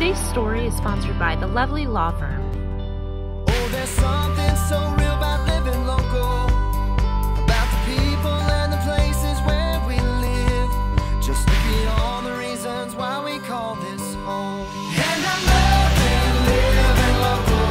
Today's story is sponsored by the Lovely Law Firm. Oh, there's something so real about living local, about the people and the places where we live. Just look at all the reasons why we call this home. And I'm living local.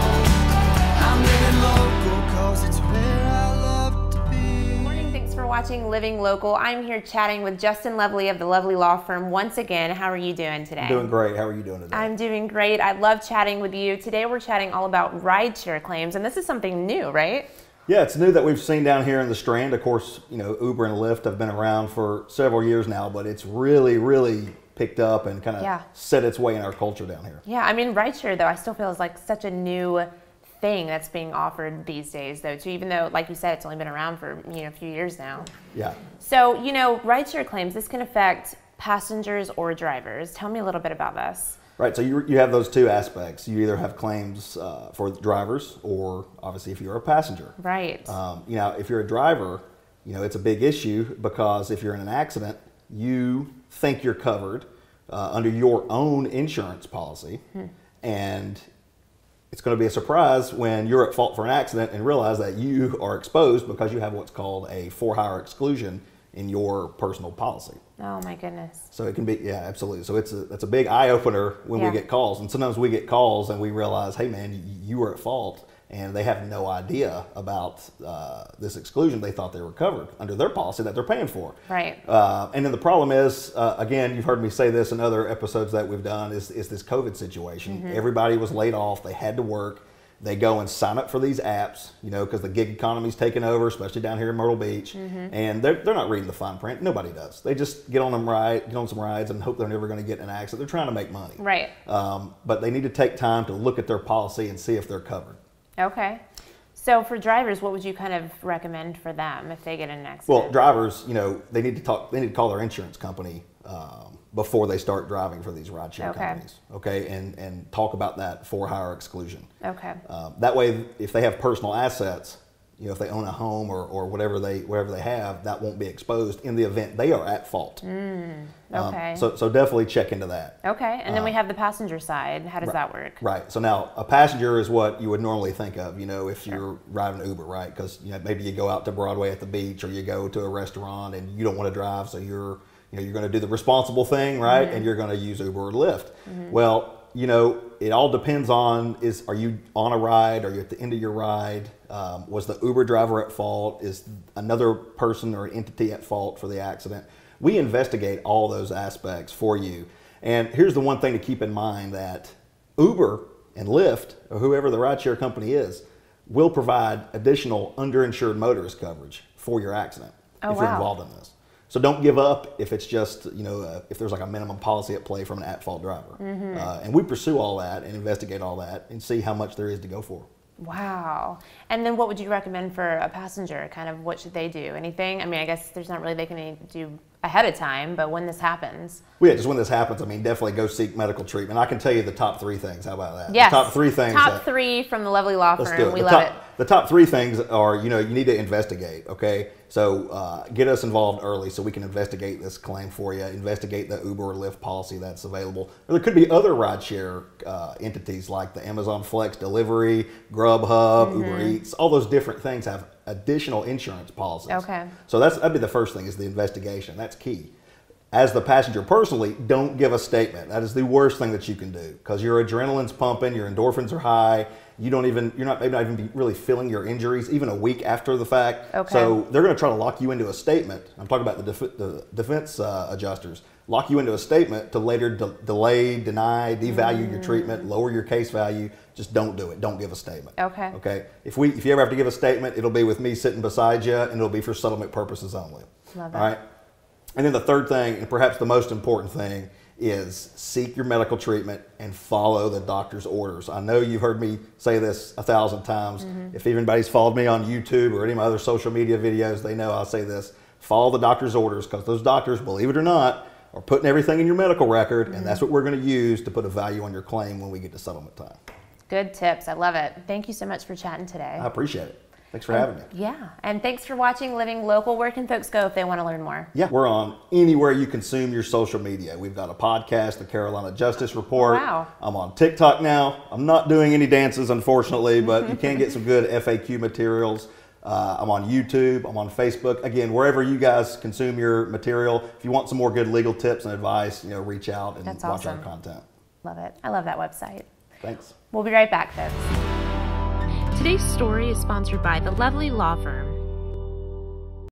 I'm living local 'cause it's where I love to be. Good morning, thanks for watching Living Local. I'm here chatting with Justin Lovely of the Lovely Law Firm once again. How are you doing today? I'm doing great. How are you doing today? I'm doing great. I love chatting with you. Today we're chatting all about rideshare claims, and this is something new, right? Yeah, it's new that we've seen down here in the Strand. Of course, you know, Uber and Lyft have been around for several years now, but it's really picked up and kind of set its way in our culture down here. Yeah, I mean, rideshare, though, I still feel is like such a new thing that's being offered these days, though, too, even though, like you said, it's only been around for, a few years now. Yeah. So, rideshare claims, this can affect passengers or drivers. Tell me a little bit about this. Right, so you have those two aspects. You either have claims for drivers or obviously if you're a passenger. Right. If you're a driver, it's a big issue because if you're in an accident, you think you're covered under your own insurance policy. And it's going to be a surprise when you're at fault for an accident and realize that you are exposed because you have what's called a for-hire exclusion in your personal policy. Oh my goodness. So it can be, yeah, absolutely. So it's a big eye opener when we get calls, and sometimes we get calls and we realize, hey man, you were at fault, and they have no idea about this exclusion. They thought they were covered under their policy that they're paying for. Right. And then the problem is, again, you've heard me say this in other episodes that we've done, is this COVID situation. Everybody was laid off. They had to work. They go and sign up for these apps, because the gig economy's taken over, especially down here in Myrtle Beach, and they're not reading the fine print. Nobody does. They just get on some rides and hope they're never going to get in an accident. They're trying to make money. Right. But they need to take time to look at their policy and see if they're covered. Okay. So for drivers, what would you kind of recommend for them if they get in an accident? Well, drivers, they need to call their insurance company before they start driving for these rideshare companies, okay, and talk about that for-hire exclusion. Okay. That way, if they have personal assets, if they own a home or whatever they have, that won't be exposed in the event they are at fault. Okay. So definitely check into that. Okay, and then we have the passenger side. How does that work? Right. So now a passenger is what you would normally think of, if you're driving Uber, right? Because maybe you go out to Broadway at the beach, or you go to a restaurant and you don't want to drive, so you're going to do the responsible thing, right? And you're going to use Uber or Lyft. Well, it all depends on, are you on a ride? Are you at the end of your ride? Was the Uber driver at fault? Is another person or entity at fault for the accident? We investigate all those aspects for you. And here's the one thing to keep in mind, that Uber and Lyft, or whoever the rideshare company is, will provide additional underinsured motorist coverage for your accident if you're involved in this. So don't give up if it's just, if there's like a minimum policy at play from an at-fault driver. And we pursue all that and investigate all that and see how much there is to go for. Wow. And then what would you recommend for a passenger? Kind of what should they do? Anything? I mean, I guess there's not really they can do ahead of time, but when this happens. Well, yeah, just when this happens, definitely go seek medical treatment. I can tell you the top 3 things. How about that? Yes. The top 3 things. Top 3 from the Lovely Law Firm. We love it. The top 3 things are, you need to investigate, okay? So get us involved early so we can investigate this claim for you, investigate the Uber or Lyft policy that's available. Or there could be other rideshare entities like the Amazon Flex Delivery, Grubhub, Uber Eats. All those different things have additional insurance policies. Okay. So that'd be the first thing, is the investigation. That's key. As the passenger personally, don't give a statement. That is the worst thing that you can do, because your adrenaline's pumping, your endorphins are high. You're not even really feeling your injuries even a week after the fact. Okay. So they're going to try to lock you into a statement. I'm talking about the defense adjusters. Lock you into a statement to later delay, deny, devalue your treatment, lower your case value. Just don't do it. Don't give a statement. Okay. Okay. If you ever have to give a statement, it'll be with me sitting beside you, and it'll be for settlement purposes only. Love that. All right. And then the third thing, and perhaps the most important thing, is seek your medical treatment and follow the doctor's orders. I know you've heard me say this 1,000 times. If anybody's followed me on YouTube or any of my other social media videos, they know I say this. Follow the doctor's orders, because those doctors, believe it or not, are putting everything in your medical record, and that's what we're going to use to put a value on your claim when we get to settlement time. Good tips. I love it. Thank you so much for chatting today. I appreciate it. Thanks for having me. Yeah, and thanks for watching Living Local. Where can folks go if they want to learn more? Yeah, we're on anywhere you consume your social media. We've got a podcast, the Carolina Justice Report. Wow. I'm on TikTok now. I'm not doing any dances, unfortunately, but you can get some good FAQ materials. I'm on YouTube. I'm on Facebook. Again, wherever you guys consume your material, if you want some more good legal tips and advice, reach out and That's watch awesome. our content. Love it. I love that website. Thanks. We'll be right back, folks. Today's story is sponsored by the lovely law firm